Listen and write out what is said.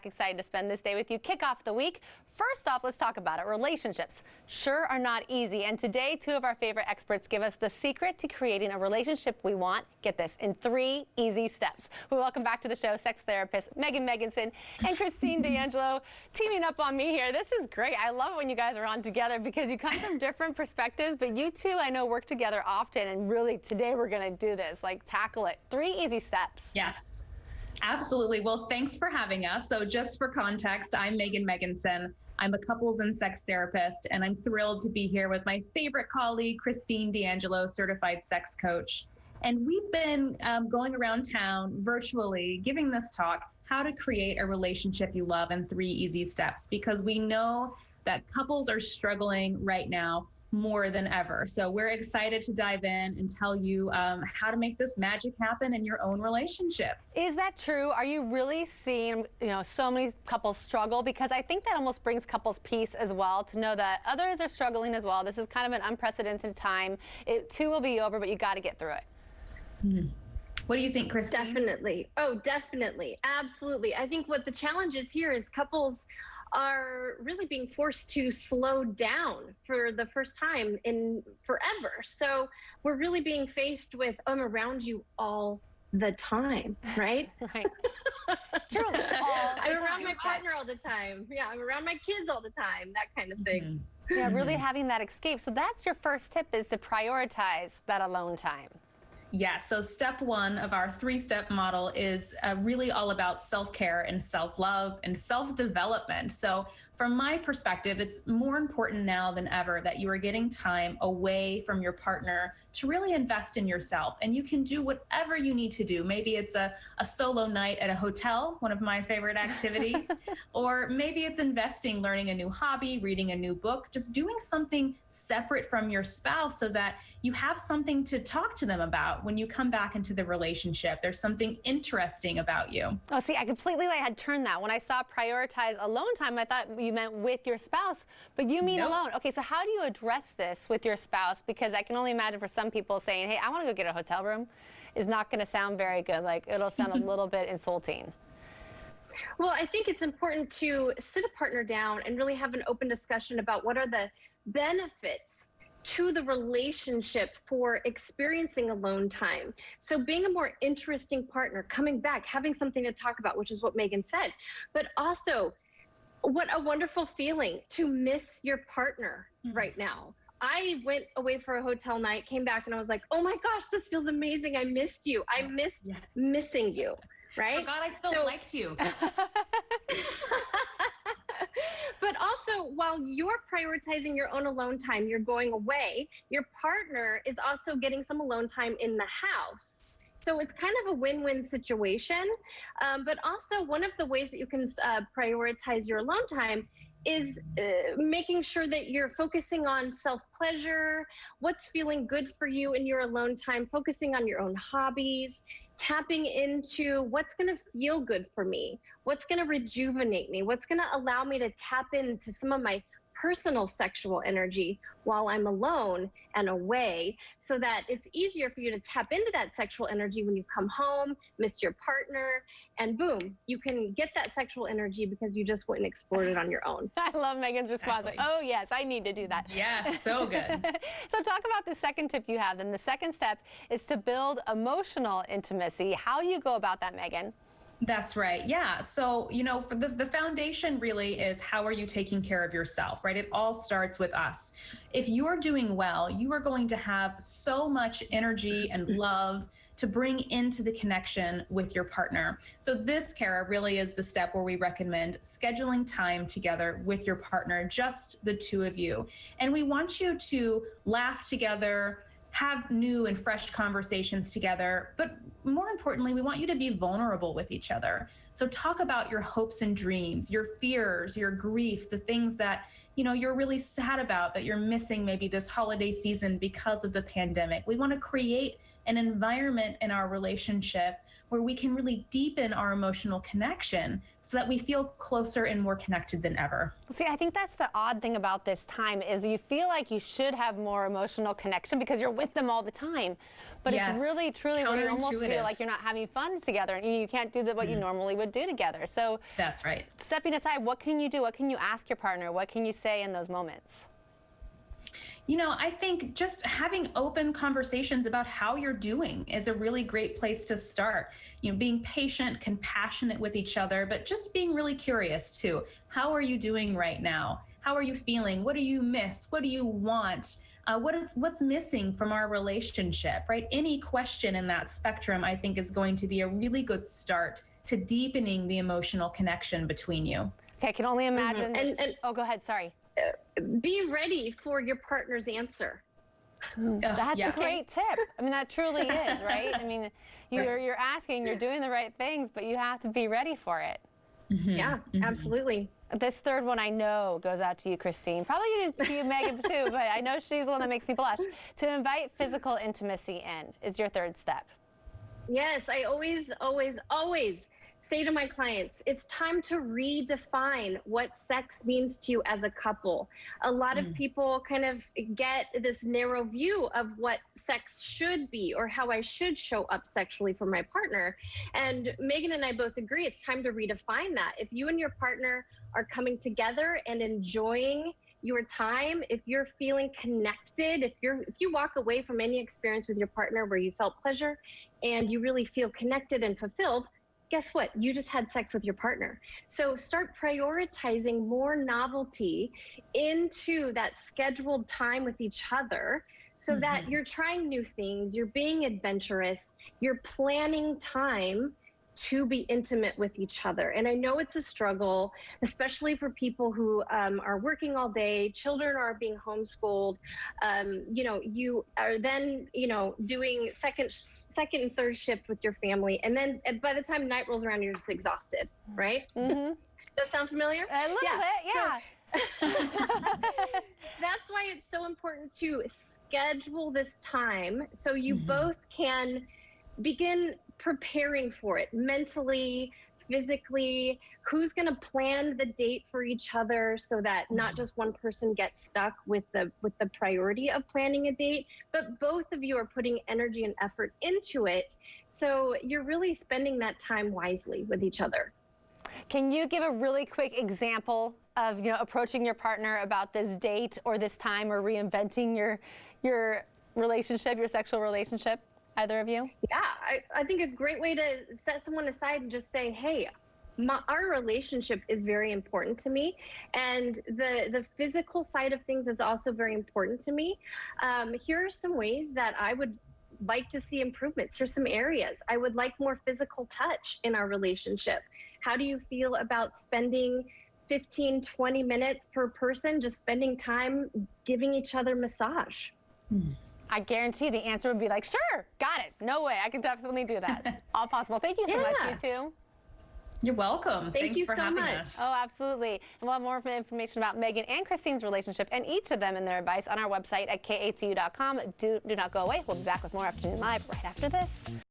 excited to spend this day with you. Kick off the week. First off, let's talk about it. Relationships sure are not easy. And today, two of our favorite experts give us the secret to creating a relationship we want, get this, in 3 easy steps. We welcome back to the show sex therapist Megginson and Kristine D'Angelo teaming up on me here. This is great. I love it when you guys are on together because you come from different perspectives, but you two, I know, work together often. And really, today we're going to do this, like tackle it. 3 easy steps. Yes. Absolutely. Well, thanks for having us. So just for context, I'm Megginson. I'm a couples and sex therapist, and I'm thrilled to be here with my favorite colleague, Kristine D'Angelo, certified sex coach. And we've been going around town virtually giving this talk, how to create a relationship you love in 3 easy steps, because we know that couples are struggling right now more than ever. So we're excited to dive in and tell you how to make this magic happen in your own relationship. Is that true? Are you really seeing, so many couples struggle? Because I think that almost brings couples peace as well, to know that others are struggling as well. This is kind of an unprecedented time. It too will be over, but you got to get through it. Mm-hmm. What do you think, Kristine? Definitely. Oh, definitely. Absolutely. I think what the challenge is here is couples are really being forced to slow down for the first time in forever. So we're really being faced with, I'm around you all the time, right? Right. Truly. I'm around my partner all the time. Yeah, I'm around my kids all the time, that kind of thing. Mm-hmm. Yeah, really having that escape. So that's your first tip, is to prioritize that alone time. Yeah, so step 1 of our 3-step model is really all about self-care and self-love and self-development. So from my perspective, it's more important now than ever that you are getting time away from your partner to really invest in yourself. And you can do whatever you need to do. Maybe it's a solo night at a hotel, one of my favorite activities, or maybe it's investing, learning a new hobby, reading a new book, just doing something separate from your spouse so that you have something to talk to them about when you come back into the relationship. There's something interesting about you. Oh, see, I completely had turned that. When I saw prioritize alone time, I thought you meant with your spouse, but you mean alone. Okay, so how do you address this with your spouse? Because I can only imagine for some people saying, hey, I want to go get a hotel room is not going to sound very good. Like, it'll sound a little bit insulting. Well, I think it's important to sit a partner down and really have an open discussion about what are the benefits to the relationship for experiencing alone time. So being a more interesting partner, coming back, having something to talk about, which is what Megan said, but also what a wonderful feeling to miss your partner right now. I went away for a hotel night, came back, and I was like, oh my gosh, this feels amazing. I missed you. I missed missing you, right? Forgot I still liked you. But also, while you're prioritizing your own alone time, you're going away, your partner is also getting some alone time in the house. So it's kind of a win-win situation. But also, one of the ways that you can prioritize your alone time is making sure that you're focusing on self-pleasure, what's feeling good for you in your alone time, focusing on your own hobbies, tapping into what's going to feel good for me, what's going to rejuvenate me, what's going to allow me to tap into some of my personal sexual energy while I'm alone and away, so that it's easier for you to tap into that sexual energy when you come home, miss your partner, and boom, you can get that sexual energy because you just went and explored it on your own. I love Megan's response. Like, oh yes, I need to do that. Yes, so good. So talk about the second tip you have. Then the second step is to build emotional intimacy. How do you go about that, Megan? That's right. Yeah. So, for the foundation really is, how are you taking care of yourself, right? It all starts with us. If you're doing well, you are going to have so much energy and love to bring into the connection with your partner. So this, Kara, really is the step where we recommend scheduling time together with your partner, just the two of you. And we want you to laugh together, have new and fresh conversations together. But more importantly, we want you to be vulnerable with each other. So talk about your hopes and dreams, your fears, your grief, the things that, you're really sad about, that you're missing maybe this holiday season because of the pandemic. We want to create an environment in our relationship where we can really deepen our emotional connection so that we feel closer and more connected than ever. See, I think that's the odd thing about this time is you feel like you should have more emotional connection because you're with them all the time. But Yes, it's really, truly where you almost feel counterintuitive. like you're not having fun together and you can't do what you normally would do together. So That's right. stepping aside, what can you do? What can you ask your partner? What can you say in those moments? You know, I think just having open conversations about how you're doing is a really great place to start. You know, being patient, compassionate with each other, but just being really curious too. How are you doing right now? How are you feeling? What do you miss? What do you want? What's missing from our relationship, right? Any question in that spectrum, I think, is going to be a really good start to deepening the emotional connection between you. Okay, I can only imagine. Oh, go ahead. Sorry. Be ready for your partner's answer. That's yes. a great tip. I mean, that truly is, right? I mean, you're asking, you're doing the right things, but you have to be ready for it. Yeah, absolutely. This third one I know goes out to you, Kristine. Probably to you, Megan, too, but I know she's the one that makes me blush. To invite physical intimacy in is your third step. Yes, I always say to my clients, it's time to redefine what sex means to you as a couple. A lot of people kind of get this narrow view of what sex should be or how I should show up sexually for my partner. And Megan and I both agree it's time to redefine that. If you and your partner are coming together and enjoying your time, if you're feeling connected, if you walk away from any experience with your partner where you felt pleasure and you really feel connected and fulfilled, guess what? You just had sex with your partner. So start prioritizing more novelty into that scheduled time with each other so that you're trying new things, you're being adventurous, you're planning time to be intimate with each other. And I know it's a struggle, especially for people who are working all day, children are being homeschooled. You are then, doing second and third shift with your family. And then by the time night rolls around, you're just exhausted, right? Does that sound familiar? A little bit, yeah. That's why it's so important to schedule this time so you both can begin preparing for it mentally, physically. Who's going to plan the date for each other so that not just one person gets stuck with the priority of planning a date, but both of you are putting energy and effort into it. So you're really spending that time wisely with each other. Can you give a really quick example of approaching your partner about this date or this time or reinventing your relationship, your sexual relationship? Either of you? Yeah, I think a great way to set someone aside and just say, hey, our relationship is very important to me. And the physical side of things is also very important to me. Here are some ways that I would like to see improvements. Here's some areas. I would like more physical touch in our relationship. How do you feel about spending 15, 20 minutes per person, just spending time giving each other massage? I guarantee the answer would be like, sure, got it. No way, I can definitely do that. All possible. Thank you so much, you two. You're welcome. Thank you for so having much. us. Oh, absolutely. And we'll have more information about Megan and Kristine's relationship and each of them and their advice on our website at KATU.com. Do not go away. We'll be back with more Afternoon Live right after this.